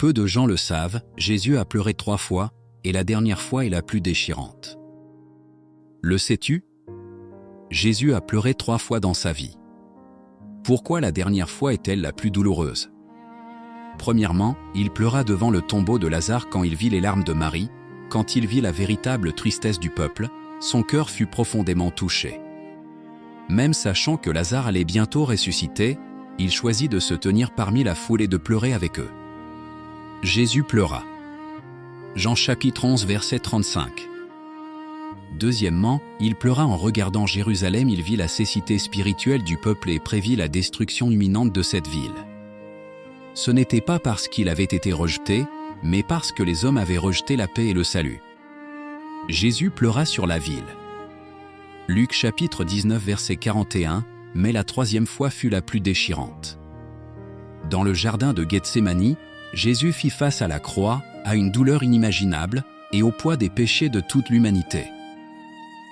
Peu de gens le savent, Jésus a pleuré 3 fois, et la dernière fois est la plus déchirante. Le sais-tu? Jésus a pleuré 3 fois dans sa vie. Pourquoi la dernière fois est-elle la plus douloureuse? Premièrement, il pleura devant le tombeau de Lazare quand il vit les larmes de Marie, quand il vit la véritable tristesse du peuple, son cœur fut profondément touché. Même sachant que Lazare allait bientôt ressusciter, il choisit de se tenir parmi la foule et de pleurer avec eux. Jésus pleura. Jean chapitre 11 verset 35. Deuxièmement, il pleura en regardant Jérusalem, il vit la cécité spirituelle du peuple et prévit la destruction imminente de cette ville. Ce n'était pas parce qu'il avait été rejeté, mais parce que les hommes avaient rejeté la paix et le salut. Jésus pleura sur la ville. Luc chapitre 19 verset 41, mais la 3e fois fut la plus déchirante. Dans le jardin de Gethsémani, Jésus fit face à la croix, à une douleur inimaginable et au poids des péchés de toute l'humanité.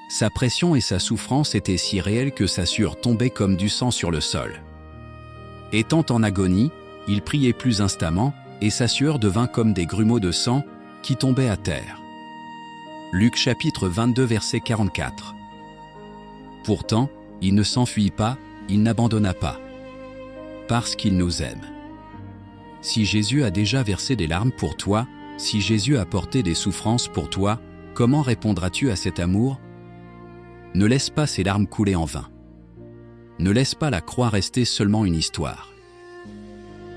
Sa pression et sa souffrance étaient si réelles que sa sueur tombait comme du sang sur le sol. Étant en agonie, il priait plus instamment, et sa sueur devint comme des grumeaux de sang qui tombaient à terre. Luc chapitre 22 verset 44. Pourtant, il ne s'enfuit pas, il n'abandonna pas. Parce qu'il nous aime. Si Jésus a déjà versé des larmes pour toi, si Jésus a porté des souffrances pour toi, comment répondras-tu à cet amour? Ne laisse pas ces larmes couler en vain. Ne laisse pas la croix rester seulement une histoire.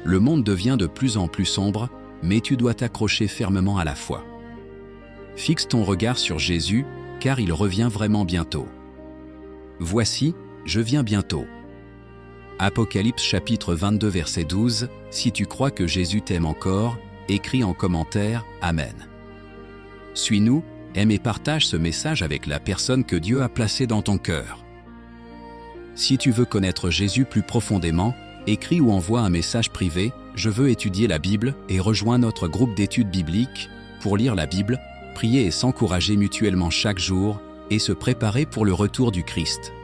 Le monde devient de plus en plus sombre, mais tu dois t'accrocher fermement à la foi. Fixe ton regard sur Jésus, car il revient vraiment bientôt. Voici, je viens bientôt. Apocalypse chapitre 22 verset 12, si tu crois que Jésus t'aime encore, écris en commentaire « Amen ». Suis-nous, aime et partage ce message avec la personne que Dieu a placée dans ton cœur. Si tu veux connaître Jésus plus profondément, écris ou envoie un message privé « Je veux étudier la Bible » et rejoins notre groupe d'études bibliques pour lire la Bible, prier et s'encourager mutuellement chaque jour et se préparer pour le retour du Christ.